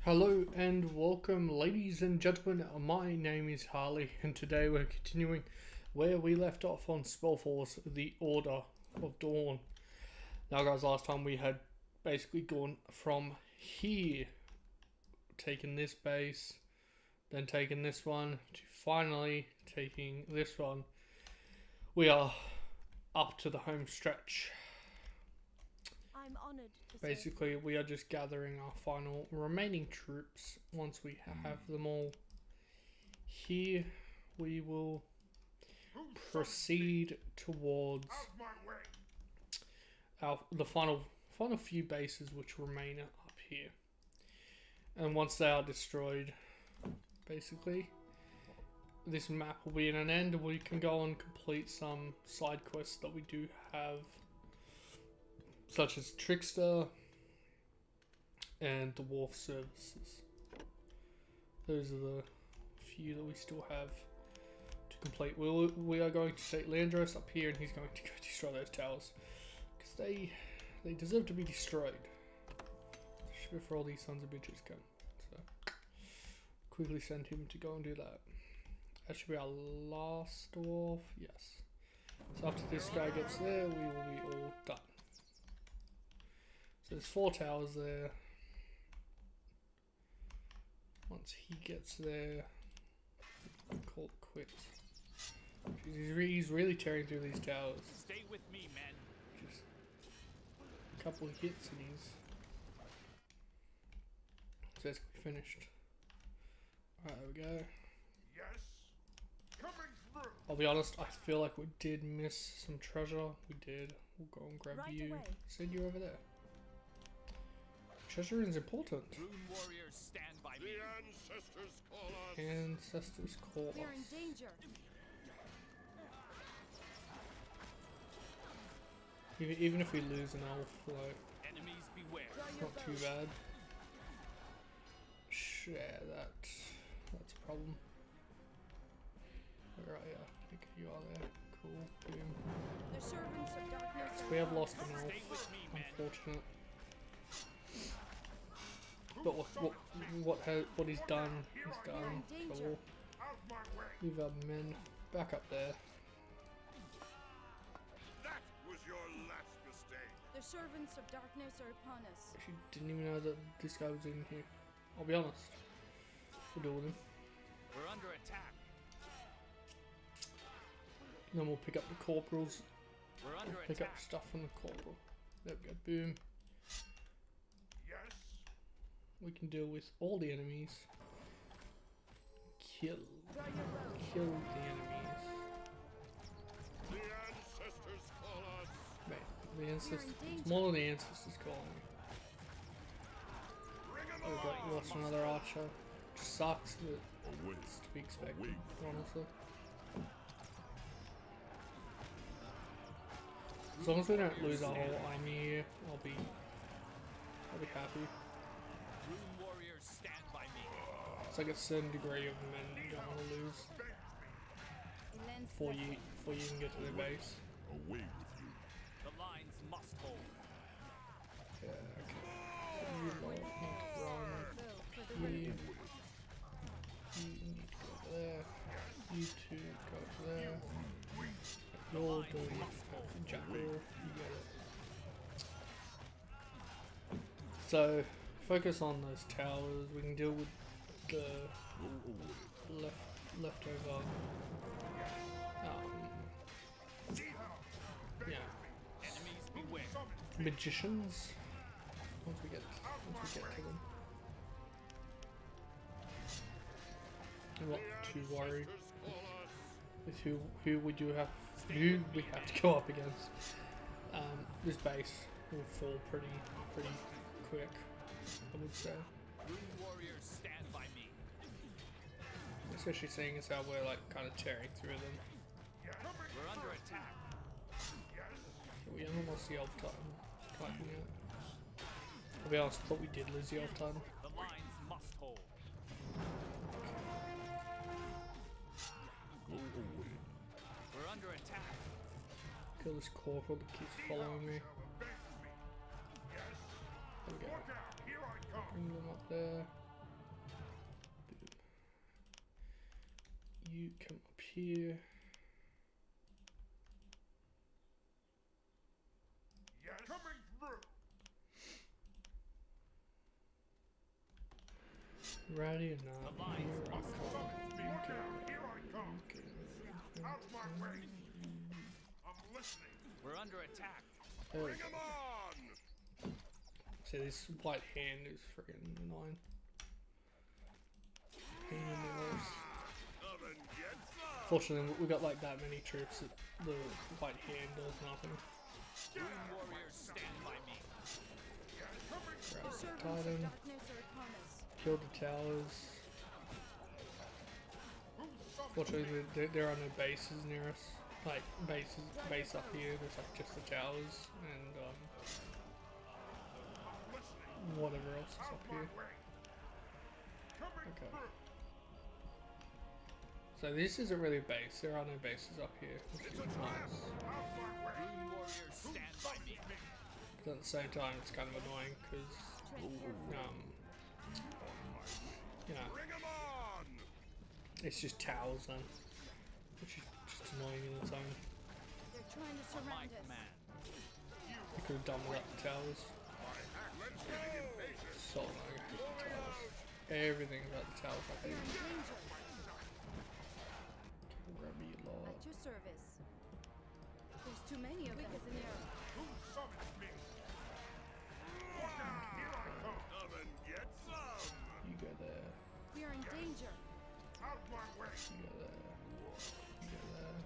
Hello and welcome, ladies and gentlemen. My name is Harley, and today we're continuing where we left off on Spellforce, the Order of Dawn. Now, guys, last time we had basically gone from here, taken this base, then taken this one, to finally taking this one. We are up to the home stretch. I'm honored to Basically, we are just gathering our final remaining troops. Once we have them all here, we will proceed towards the final few bases which remain up here. And once they are destroyed, basically, this map will be in an end. We can go and complete some side quests that we do have, such as Trickster and Dwarf Services. Those are the few that we still have to complete. We are going to take Landros up here, and he's going to go destroy those towers, because they deserve to be destroyed. Before all these sons of bitches come. So quickly send him to go and do that. That should be our last dwarf. Yes. So after this guy gets there, we will be all done. So there's 4 towers there. Once he gets there, call it quits. He's really tearing through these towers. Stay with me, man. Just a couple of hits and he's basically finished. Alright, there we go. Yes, coming through. I'll be honest, I feel like we did miss some treasure. We did. We'll go and grab Right you. away. Send you over there. Treasure is important. Rune warriors stand by me. The ancestors call us. Ancestors call We're in us. danger. Even if we lose an elf, like, Enemies beware. it's not too bad. Yeah, that's a problem. Where are you? I think you are there. Cool. Boom. The servants of darkness are We have upon lost us. an elf. Stay with me, man. Unfortunate. But what he's done, he's done. Cool. Out my way. Leave our men back up there. That was your last mistake. The servants of darkness are upon us. Actually, didn't even know that this guy was in here. I'll be honest. We'll deal with him. We're under attack. Then we'll pick up the corporals. We're under Pick up attack. stuff from the corporal. There we go. Boom. Yes, We can deal with all the enemies. Kill Draw your bow. the enemies. the ancestors call us. Wait, the ancestors. danger. It's more than the ancestors calling me. Bring 'em Oh, we got on. lost another archer. Which sucks, but it's to be expected, honestly. As long as we don't lose our whole army here, I'll be happy. Rune warriors stand by me. It's like a certain degree of men you don't want to lose It lends before you even get to their base. Away with you. The lines must hold. Yeah, okay. So you lot need to run bow for the here. wind. You need to go over there. You two go over there. You're doing Jackal. You get it. So, focus on those towers. We can deal with the leftover. Yeah, Enemies beware. magicians. Once we get to them, I'm not too worried with who we have to go up against. This base will fall pretty quick, I would say. Rune warriors stand by me. Especially seeing as how we're like kind of tearing through them. We're under attack. We haven't lost the elf titan yet. I'll be honest, I thought we did lose the elf titan. The lines must hold. We're under attack. Kill this corporal that keeps following me. There we go. Bring them up there. You come up here. Yes. Coming through. Ready or not? The lines Here I must come. hold. You go. Here I come. You Out my way. I'm listening. We're under attack. go. Bring 'em on. See, this white hand is freaking annoying. Pain in the arse. Oven gets some. Fortunately, we got like that many troops that the white hand does nothing. Rune warriors stand by me. Grab The the servants of Titan, darkness are upon us. kill the towers. Fortunately, there are no bases near us. Like base up here. There's like just the towers and whatever else is up here. Okay. So this isn't really a base. There are no bases up here, which is nice. Rune warriors stand by me. But at the same time, it's kind of annoying because you know, Bring 'em on. it's just towers then, which is just annoying in its own. They're trying to On my surround us. command. We could have done without the towers. Let's getting impatient. So annoying. I hate the towers. Everything about the towers I We hate. are in danger. Grab me a lot. At your service. There's too many of them. Quick as an arrow. Who summons me? Here I come. Oven gets some. You go there. We are in danger. Out my way. You go there. You go there.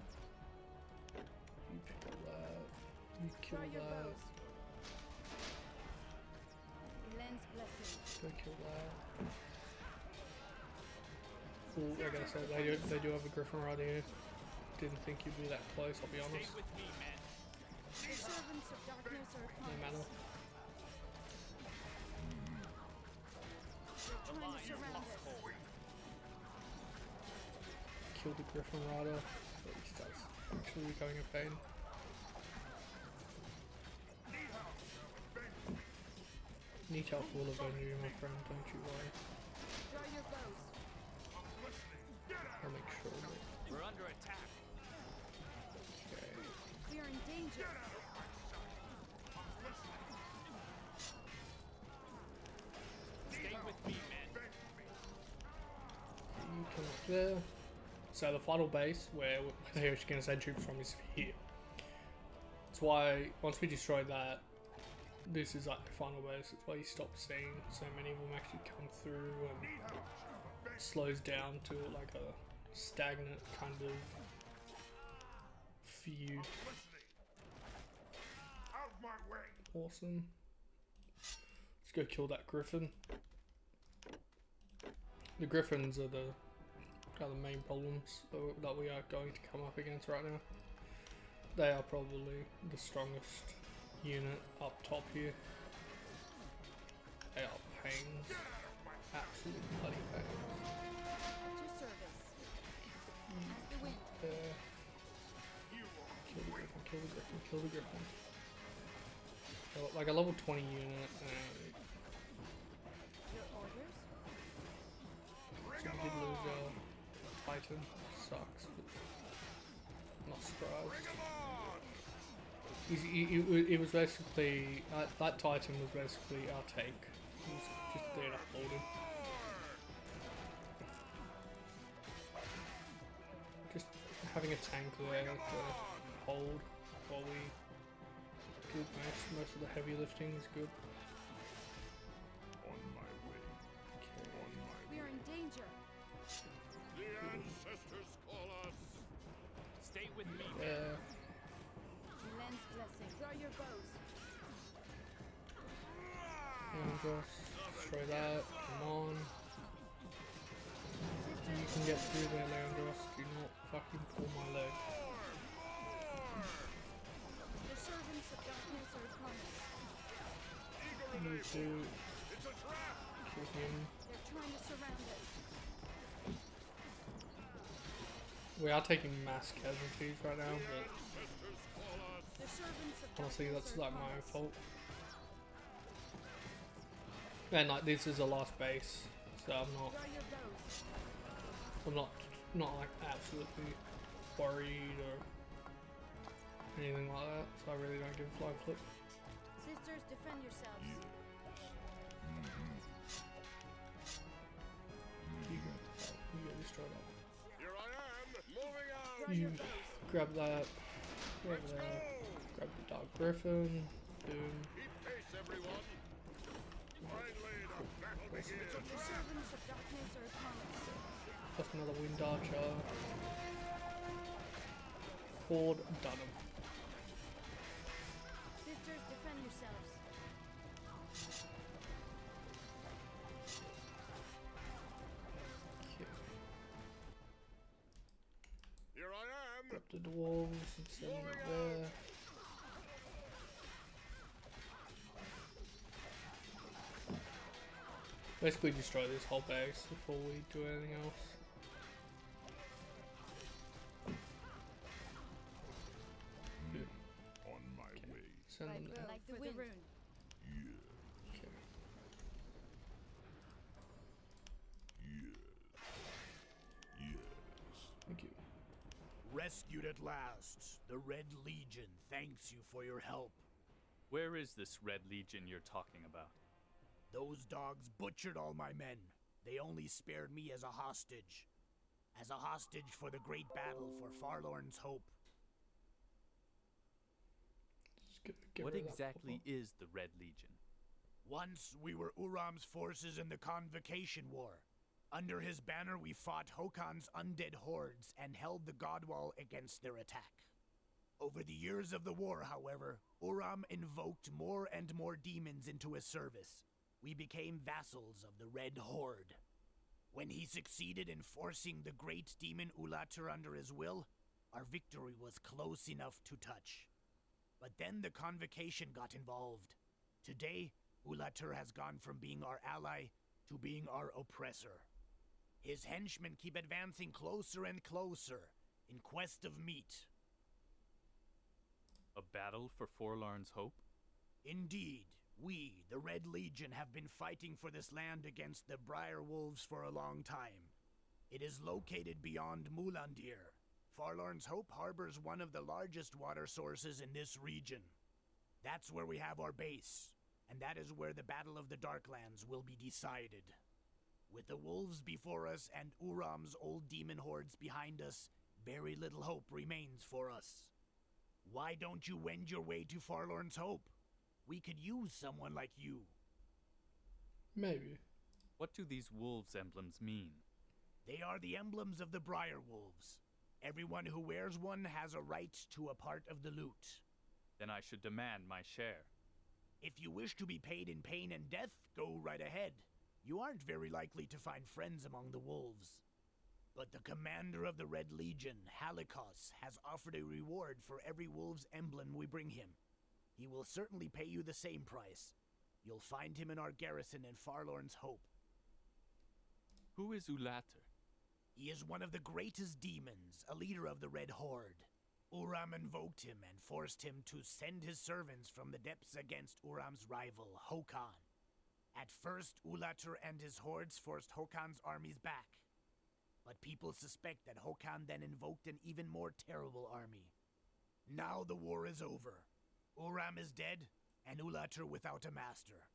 You pick up that. You kill Draw your that. bows. Lens blessing. Go kill that. Ooh, like I said, they do have a griffin right here. Didn't think you'd be that close, I'll be Stay honest. with me, men. The servants of darkness are No upon matter. us. They're The trying to lines surround must us. hold. Kill the griffin rider. So he starts actually becoming a pain. Need help will avenge you, my friend, don't you worry. Draw your bows. I'll make sure that. We're under attack. Okay. We are in danger. Stay with me, men. You come up there. So the final base where they're going to send troops from is here. That's why once we destroy that, this is like the final base. That's why you stop seeing so many of them actually come through and slows down to like a stagnant kind of feud. Out my way. Awesome. Let's go kill that griffin. The griffins are the main problems that we are going to come up against right now. They are probably the strongest unit up top here. They are pains. Absolute bloody pains. At your service. At the wing. There. Kill the griffin, kill the griffin, kill the griffin. Like a level 20 unit. Your orders? So we did lose our Titan. Sucks, but not surprised. It was basically that Titan was basically our take. He was just there to hold him. Just having a tank there to hold while we do most of the heavy lifting is good. On my way. Okay. We are in danger. The ancestors call us. Stay with me, men. There. Lens blessing. Draw your bows. Angels. Destroy that. Come on. You can get through there, Leandros. Do not fucking pull my leg. The servants of darkness are upon us. I need to It's a trap. kill him. They're trying to surround us. We are taking mass casualties right now, but Ancestors call us. The servants of honestly, darkness that's are like upon my own us. fault. And like this is the last base, so I'm not not like absolutely worried or anything like that, so I really don't give a flying flip. Sisters, defend yourselves. You go destroy that. Here I am, moving out. Draw You your bows. grab that, grab Let's that, go. grab the Dark Griffin, boom. Keep pace, everyone. Finally, the battle begins. The servants of darkness are upon us. Plus another Wind Archer. Ford Dunham. Sisters, defend yourselves. Okay. Here I am. Grab the dwarves and send them there. Basically destroy this whole base before we do anything else. Good. On my way. Send them there. Like the wind. Rune. Okay. Thank you. Rescued at last, the Red Legion thanks you for your help. Where is this Red Legion you're talking about? Those dogs butchered all my men. They only spared me as a hostage. As a hostage for the great battle for Farlorn's Hope. Just get What rid of that exactly pop-up. is the Red Legion? Once we were Uram's forces in the Convocation War. Under his banner we fought Hokan's undead hordes and held the Godwall against their attack. Over the years of the war, however, Uram invoked more and more demons into his service. We became vassals of the Red Horde. When he succeeded in forcing the great demon Ulater under his will, our victory was close enough to touch. But then the Convocation got involved. Today, Ulater has gone from being our ally to being our oppressor. His henchmen keep advancing closer and closer in quest of meat. A battle for Forlorn's Hope? Indeed, we, the Red Legion, have been fighting for this land against the Briar Wolves for a long time. It is located beyond Mulandir. Forlorn's Hope harbors one of the largest water sources in this region. That's where we have our base, and that is where the Battle of the Darklands will be decided. With the wolves before us and Uram's old demon hordes behind us, very little hope remains for us. Why don't you wend your way to Forlorn's Hope? We could use someone like you. Maybe. What do these wolves' emblems mean? They are the emblems of the Briar Wolves. Everyone who wears one has a right to a part of the loot. Then I should demand my share. If you wish to be paid in pain and death, go right ahead. You aren't very likely to find friends among the wolves. But the commander of the Red Legion, Halikos, has offered a reward for every wolf's emblem we bring him. He will certainly pay you the same price. You'll find him in our garrison in Farlorn's Hope. Who is Ulater? He is one of the greatest demons, a leader of the Red Horde. Uram invoked him and forced him to send his servants from the depths against Uram's rival, Hokan. At first, Ulater and his hordes forced Hokan's armies back. But people suspect that Hokan then invoked an even more terrible army. Now the war is over. Uram is dead, and Ulater without a master.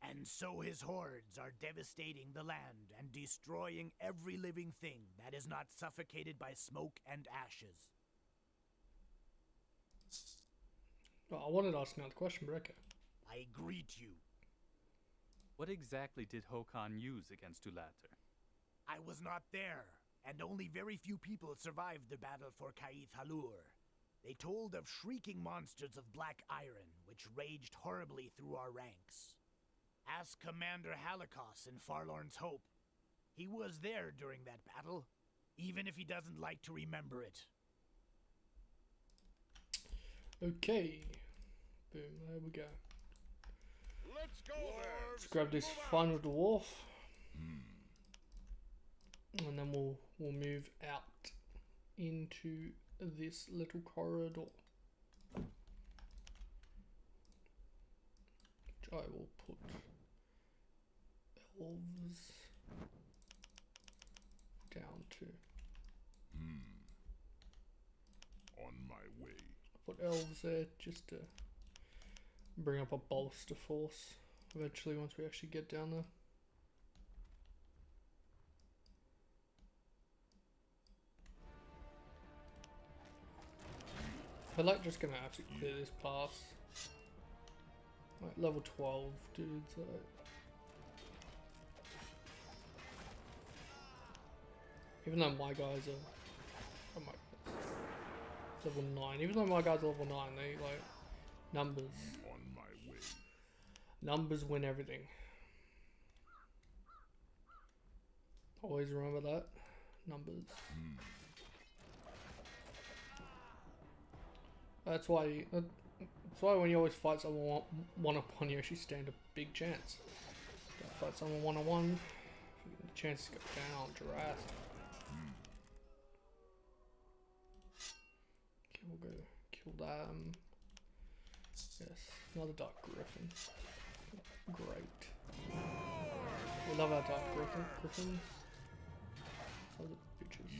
And so his hordes are devastating the land and destroying every living thing that is not suffocated by smoke and ashes. Oh, I wanted to ask another question, but okay. I greet you. What exactly did Hokan use against Ulater? I was not there, and only very few people survived the battle for Kaith Halur. They told of shrieking monsters of black iron, which raged horribly through our ranks. Ask Commander Halikos in Farlorn's Hope. He was there during that battle, even if he doesn't like to remember it. Okay. Boom, there we go. Let's go there. Let's grab this final dwarf. And then we'll move out into this little corridor. Which I will put elves down to put elves there just to bring up a bolster force eventually once we actually get down there. I like just gonna have to clear this pass. Like level 12 dudes. Even though my guys are, oh my goodness, level 9. Even though my guys are level 9, they like numbers. On my way. Numbers win everything. Always remember that. Numbers. That's why when you always fight someone one-on-one, you actually stand a big chance. Don't fight someone one-on-one, the chances go down drastic. Okay, we'll go kill them. Yes, another Dark Griffin. Great. We love our Dark Griffins. Other bitches.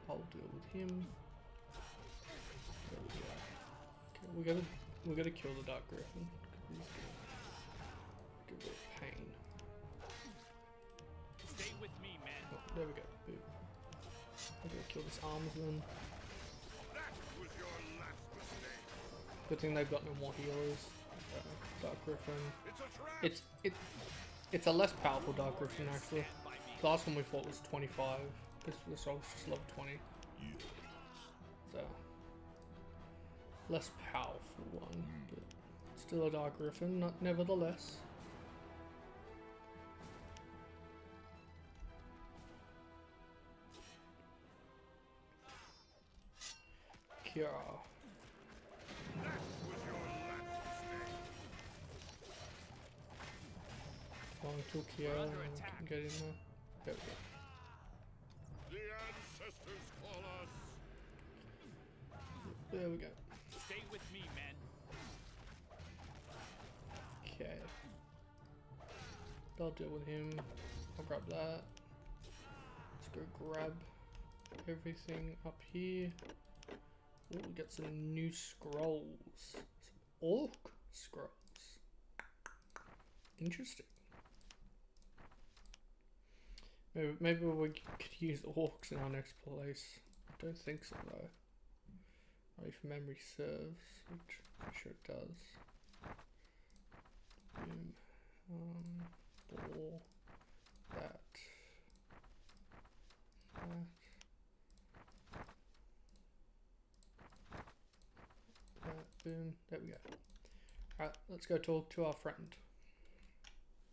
I'll deal with him. There we go. Okay, we gotta kill the Dark Griffin. He's gonna give it a pain. Stay with me, men. Oh, there we go. Boom. I'm gonna kill this armsman. That was your last mistake. Good thing they've got no more healers. Dark Griffin. It's a trap. It's a less powerful Dark Griffin actually. The last one we fought was 25. This one was just level 20. So less powerful one, but still a Dark Griffin, nevertheless. Kira. That was your last mistake. Going to Kira and we can get in there. There we go. The ancestors call us. There we go. Stay with me, men. Okay. I'll deal with him. I'll grab that. Let's go grab everything up here. Oh, we got some new scrolls. Some orc scrolls. Interesting. Maybe we could use orcs in our next place. I don't think so though. If memory serves, which I'm sure it does. Boom. Ball. That. Boom. There we go. Alright, let's go talk to our friend.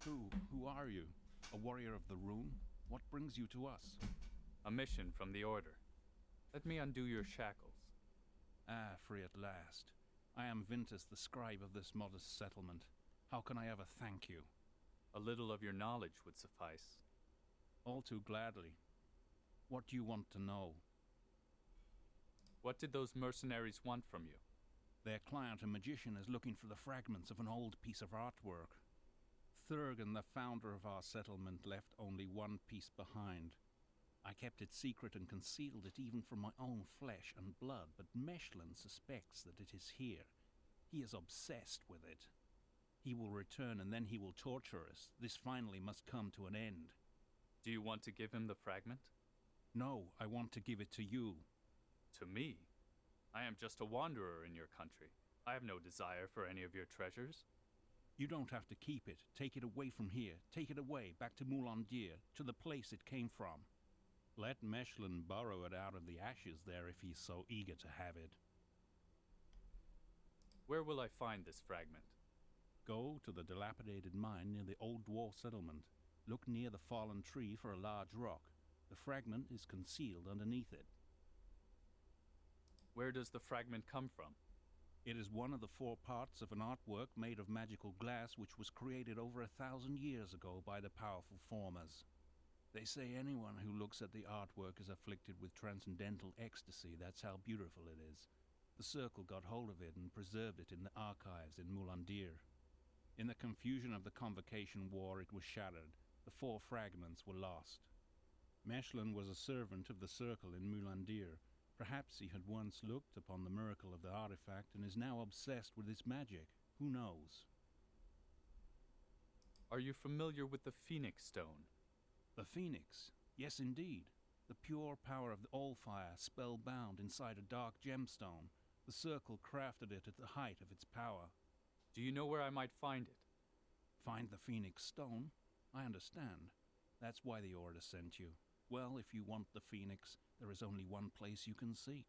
Who are you? A warrior of the Rune? What brings you to us? A mission from the Order. Let me undo your shackles. Ah, free at last. I am Vintus, the scribe of this modest settlement. How can I ever thank you? A little of your knowledge would suffice. All too gladly. What do you want to know? What did those mercenaries want from you? Their client, a magician, is looking for the fragments of an old piece of artwork. Thurgan, the founder of our settlement, left only one piece behind. I kept it secret and concealed it even from my own flesh and blood, but Mechlin suspects that it is here. He is obsessed with it. He will return and then he will torture us. This finally must come to an end. Do you want to give him the fragment? No, I want to give it to you. To me? I am just a wanderer in your country. I have no desire for any of your treasures. You don't have to keep it. Take it away from here. Take it away, back to Moulandir, to the place it came from. Let Mechlin borrow it out of the ashes there if he's so eager to have it. Where will I find this fragment? Go to the dilapidated mine near the old dwarf settlement. Look near the fallen tree for a large rock. The fragment is concealed underneath it. Where does the fragment come from? It is one of the 4 parts of an artwork made of magical glass which was created over 1,000 years ago by the powerful formers. They say anyone who looks at the artwork is afflicted with transcendental ecstasy. That's how beautiful it is. The Circle got hold of it and preserved it in the archives in Moulandir. In the confusion of the Convocation War, it was shattered. The 4 fragments were lost. Mechlin was a servant of the Circle in Mulandir. Perhaps he had once looked upon the miracle of the artifact and is now obsessed with its magic. Who knows? Are you familiar with the Phoenix Stone? The Phoenix? Yes, indeed. The pure power of the Allfire, spellbound inside a dark gemstone. The Circle crafted it at the height of its power. Do you know where I might find it? Find the Phoenix Stone? I understand. That's why the Order sent you. Well, if you want the Phoenix, there is only one place you can seek.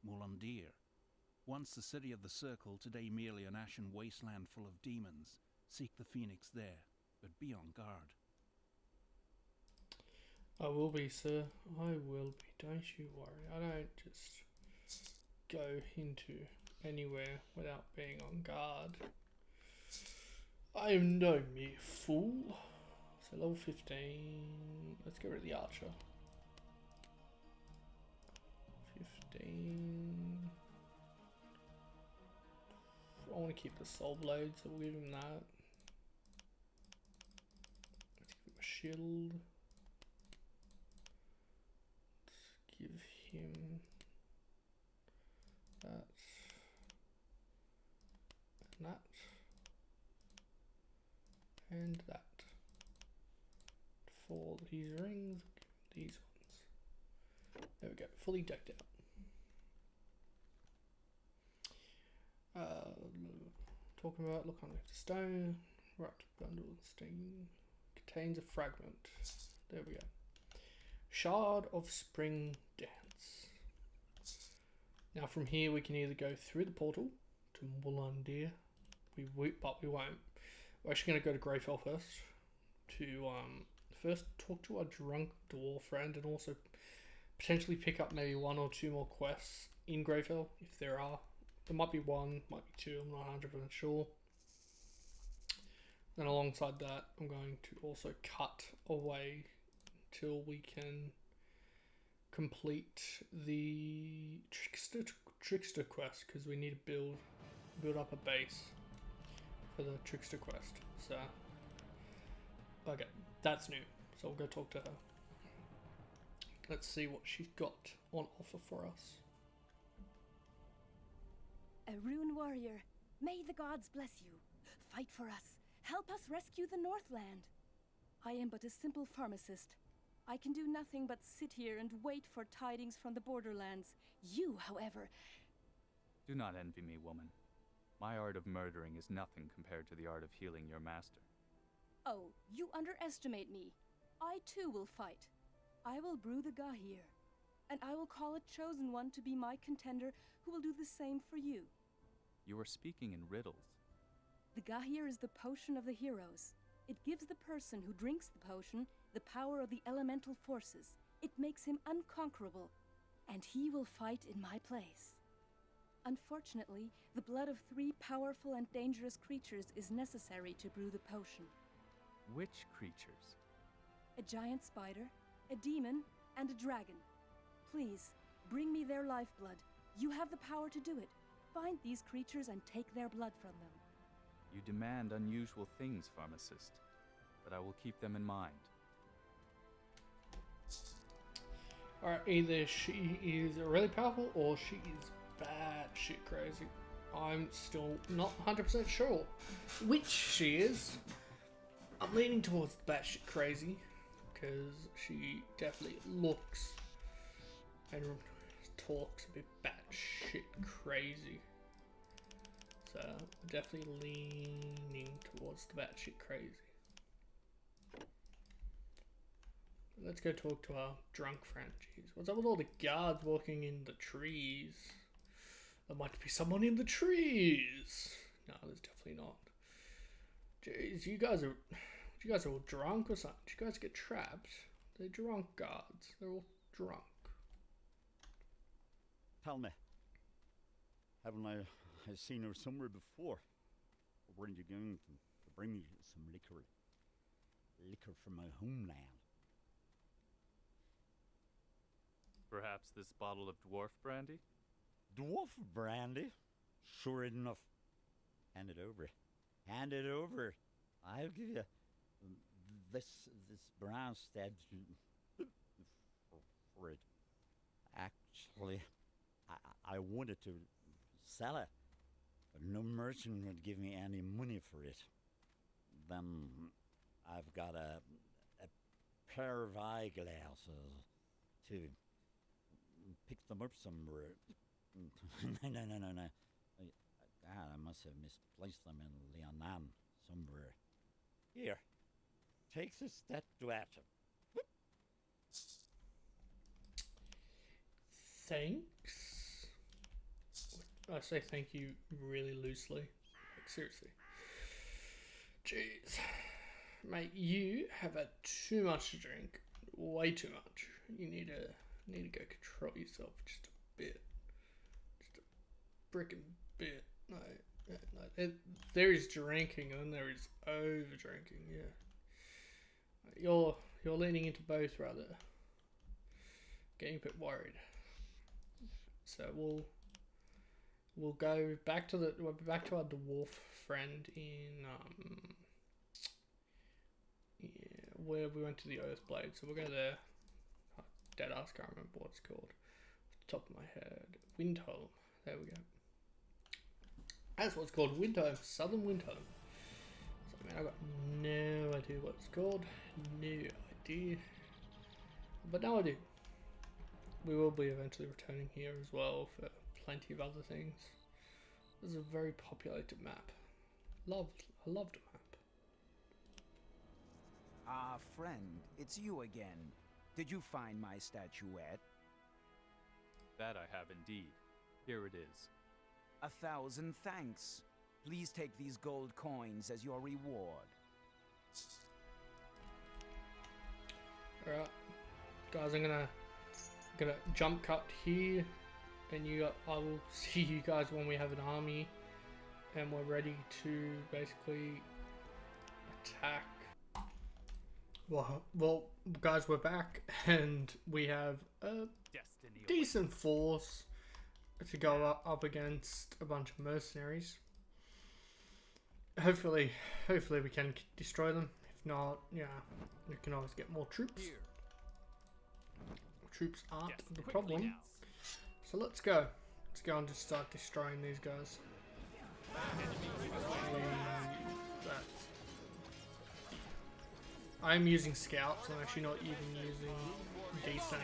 Mulandir. Once the city of the Circle, today merely an ashen wasteland full of demons. Seek the Phoenix there, but be on guard. I will be, sir. I will be. Don't you worry. I don't just go into anywhere without being on guard. I am no mere fool. So level 15. Let's get rid of the archer. 15. I want to keep the soul blade, so we'll give him that. Let's give him a shield. Let's give him that and that and that. For these rings, these ones. There we go, fully decked out. Talking about, look underneath the stone. Right, bundle of steam. Contains a fragment. There we go. Shard of Spring Dance. Now from here we can either go through the portal to Mulandir. But we won't. We're actually going to go to Greyfell first. To first talk to our drunk dwarf friend and also potentially pick up maybe 1 or 2 more quests in Greyfell if there are. There might be 1, might be 2, I'm not 100% sure. Then alongside that, I'm going to also cut away till we can complete the trickster quest, because we need to build up a base for the trickster quest. So, okay, that's new. So we'll go talk to her. Let's see what she's got on offer for us. A Rune warrior. May the gods bless you. Fight for us. Help us rescue the Northland. I am but a simple pharmacist. I can do nothing but sit here and wait for tidings from the borderlands. You, however... Do not envy me, woman. My art of murdering is nothing compared to the art of healing your master. Oh, you underestimate me. I too will fight. I will brew the Gahir. And I will call a chosen one to be my contender who will do the same for you. You are speaking in riddles. The Gahir is the potion of the heroes. It gives the person who drinks the potion the power of the elemental forces. It makes him unconquerable, and he will fight in my place. Unfortunately, the blood of 3 powerful and dangerous creatures is necessary to brew the potion. Which creatures? A giant spider, a demon, and a dragon. Please, bring me their lifeblood. You have the power to do it. Find these creatures and take their blood from them. You demand unusual things, pharmacist, but I will keep them in mind. Alright, either she is really powerful or she is bad shit crazy. I'm still not 100% sure which she is. I'm leaning towards batshit crazy because she definitely looks and talks a bit batshit crazy. So definitely leaning towards the batshit crazy. Let's go talk to our drunk friend. Jeez, what's up with all the guards walking in the trees? There might be someone in the trees. No, there's definitely not. Jeez, you guys are all drunk or something. Did you guys get trapped? They're drunk guards. They're all drunk. Tell me, haven't I seen her somewhere before? Or weren't you going to bring me some liquor from my homeland? Perhaps this bottle of dwarf brandy? Dwarf brandy? Sure enough. Hand it over. Hand it over. I'll give you this Brownstead for it. Actually, I wanted to sell it, but no merchant would give me any money for it. Then I've got a pair of eyeglasses to pick them up somewhere. No. God, I must have misplaced them in Lianan somewhere. Here, take the statuette. Thanks. I say thank you really loosely. Like, seriously. Jeez. Mate, you have had too much to drink. Way too much. You need to go control yourself just a bit. Just a freaking bit. No, there is drinking and there is over drinking, yeah. You're leaning into both rather. Getting a bit worried. So we'll go back to our dwarf friend in where we went to the Earthblade. So we'll go there. Oh, dead ass, can't remember what it's called. Off the top of my head. Windholm. There we go. That's what it's called. Windholm. Southern Windholm. So, I mean, I've got no idea what it's called. No idea. But now I do. We will be eventually returning here as well for plenty of other things. This is a very populated map. I loved a map. Ah, friend, it's you again. Did you find my statuette? That I have indeed. Here it is. 1,000 thanks. Please take these gold coins as your reward. Alright. Guys, I'm gonna jump cut here, and I will see you guys when we have an army and we're ready to basically attack. Well, guys, we're back and we have a decent force to go up against a bunch of mercenaries. Hopefully we can destroy them. If not, yeah, we can always get more troops. Troops aren't the problem. So let's go. Let's go and just start destroying these guys. I'm using scouts. I'm actually not even using decent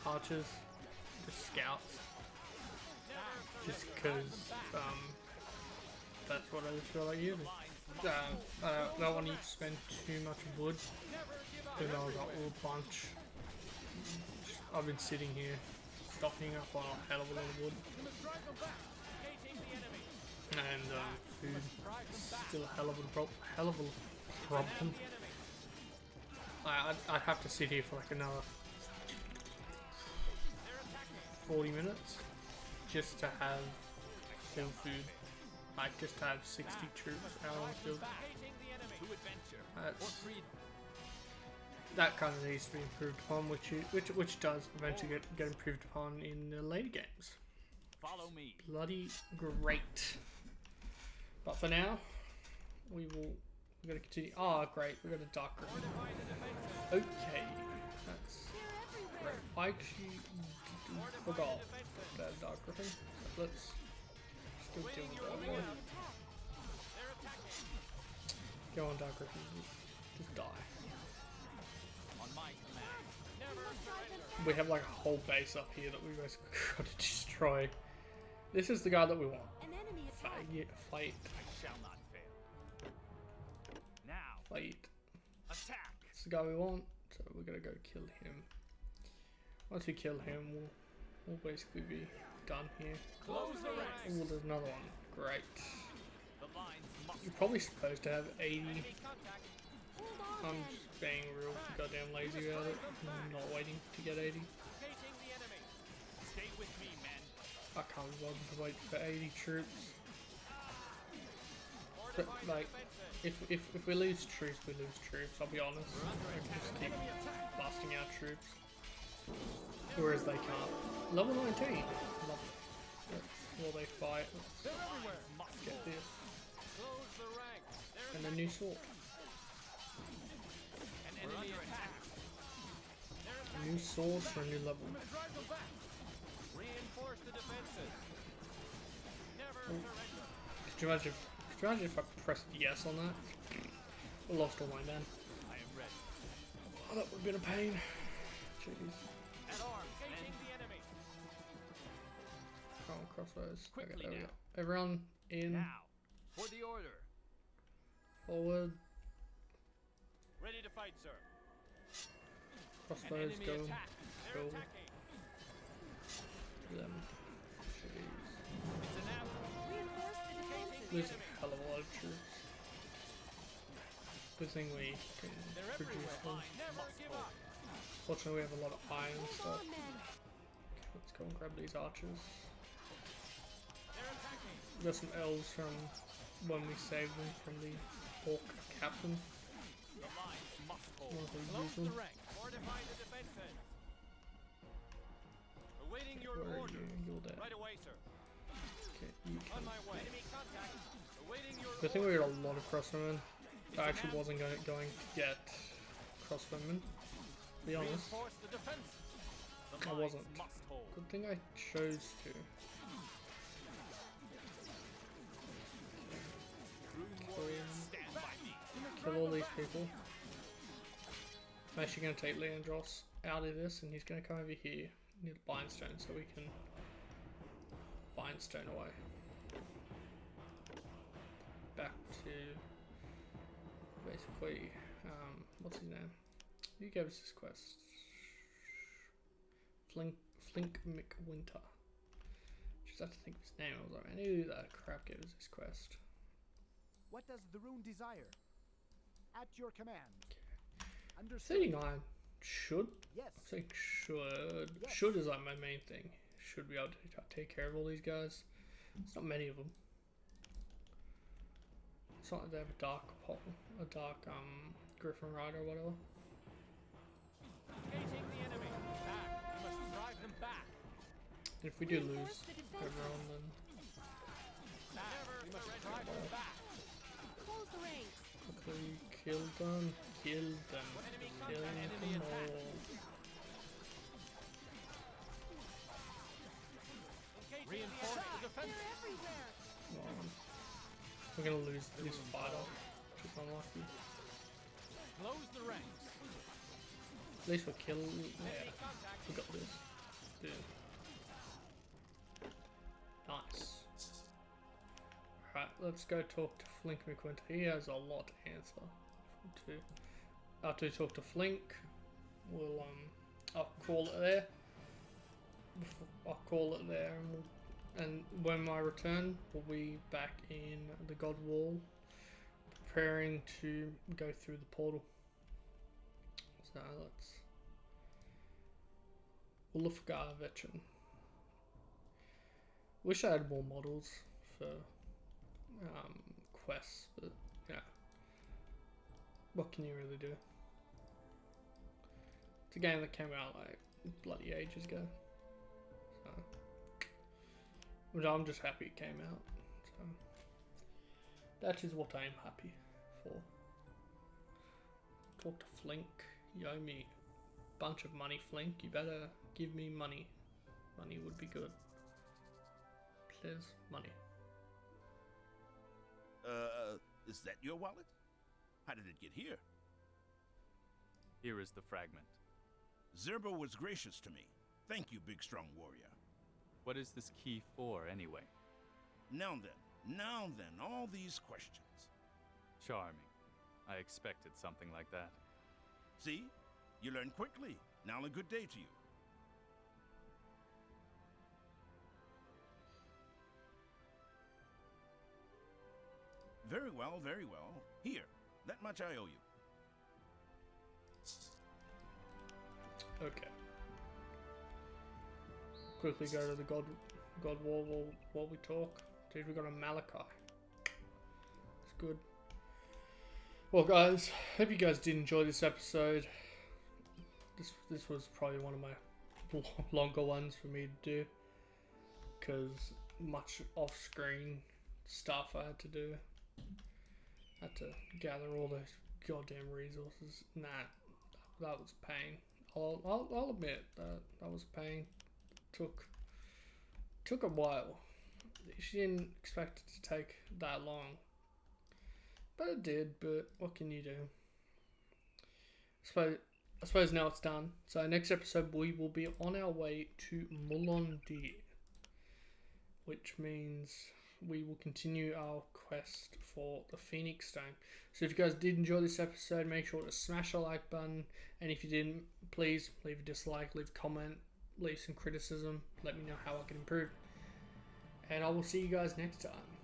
archers. Just scouts. Just because that's what I just feel like using. I don't want to spend too much wood. Because I've got a bunch. I've been sitting here stocking up on a hell of a lot of wood. And food is still a hell of a problem. I'd have to sit here for like another 40 minutes just to have full food. Like just to have 60 troops out on the field. That kind of needs to be improved upon, which does eventually get improved upon in the later games. Follow me. Bloody great. But for now, we're gonna continue. Oh, great, we got a dark griffin. Okay, that's great. I actually forgot that dark griffin. So let's still deal with that one. Go on, dark griffin. Just die. We have like a whole base up here that we basically got to destroy. This is the guy that we want. Fight. I shall not fail. Now, Fight. attack. It's the guy we want, so we're gonna go kill him. Once we kill him, we'll basically be done here. Close the ranks. Oh, there's another one. Great. The lines must. You're probably supposed to have 80. Enemy contact. I'm just being real goddamn lazy about it. I'm not waiting to get 80. Engaging the enemy. Stay with me, men. I can't be bothered to wait for 80 troops. But, like, if we lose troops, we lose troops, I'll be honest. We can just keep blasting our troops. Whereas they can't. Level 19. Lovely. That's while they fight. Let's get this. Close the ranks. And a new sword. An enemy attack. new sword for a new level. Reinforce the defenses. Never surrender. Could you imagine if I pressed yes on that? I lost all my men. I am ready. Oh, that would have been a pain. Jeez. At arms, engaging the enemy. Oh, crossbows. Okay, Quickly there we now. go. Everyone in. Now, for the order. Forward. Ready to fight, sir. Crossbows An enemy go. attack. They're Go. attacking. Them. Jeez. It's an apple. Reinforce the defenses. There's a hell of a lot of troops. Good thing we can They're produce everywhere. them. Never give up. Fortunately, we have a lot of iron Hold stuff. on, men. Let's go and grab these archers. They're attacking. We got some elves from when we saved them from the orc captain. The lines must hold. One of them Close use the them. ranks. Fortify the defenses. Awaiting your Where are order. you? You're there. Right away, sir. Okay, you On can. my way. Enemy contact. Awaiting your Good thing we order. got a lot of crossbowmen. I actually wasn't going to get crossbowmen, to be honest. Reinforce the defense. The I lines wasn't. must hold. Good thing I chose to. Rune warriors, stand by me. Kill all these people. I'm actually going to take Leandros out of this, and he's going to come over here near the bindstone so we can bindstone away. Back to basically, what's his name? Who gave us this quest? Flink McWinter. Just have to think of his name. I was like, I knew that crap gave us this quest. What does the rune desire? At your command. Understood. 39 should. Yes. I think should. Yes. Should is like my main thing. Should be able to take care of all these guys. It's not many of them. It's not like they have a dark Griffin Rider or whatever. Engaging the enemy. Back. You must drive them back. And if we do Reinforce lose the defenses. everyone, then Back. You must drive them back. Close the ranks. quickly kill them. Kill them. Enemy Kill contact. them Enemy attack. all. Engaging Reinforce the defense. They're everywhere. Come on. We're gonna lose this fighter, which is unlucky. Close the ranks. At least we're killing. Enemy Yeah, contact. we got this. Dude. Nice. Alright, let's go talk to Flink McQuinter. He has a lot to answer to. After we talk to Flink, we'll I'll call it there. I'll call it there, and when I return, we'll be back in the God Wall, preparing to go through the portal. So we'll look for Garvetchin. Wish I had more models for quests, but yeah, what can you really do? It's a game that came out like bloody ages ago, so but I'm just happy it came out. So that is what I am happy for. Talk to Flink. You owe me a bunch of money, Flink. You better give me money. Money would be good. Please, money. Is that your wallet? How did it get here? Here is the fragment. Zerbo was gracious to me. Thank you, big strong warrior. What is this key for, anyway? Now then, all these questions. Charming. I expected something like that. See? You learn quickly. Now a good day to you. Very well, very well. Here, that much I owe you. Okay. Quickly go to the God Wall while we talk. Dude, we got a Malachi. It's good. Well, guys, hope you guys did enjoy this episode. This was probably one of my longer ones for me to do, because much off-screen stuff I had to do. I had to gather all those goddamn resources. Nah, that was a pain. I'll admit that that was a pain. Took a while. She didn't expect it to take that long, but it did. But what can you do? I suppose now it's done. So next episode we will be on our way to Mulondir, which means we will continue our quest for the Phoenix Stone. So if you guys did enjoy this episode, make sure to smash the like button, and if you didn't, please leave a dislike, leave a comment, leave some criticism, let me know how I can improve, and I will see you guys next time.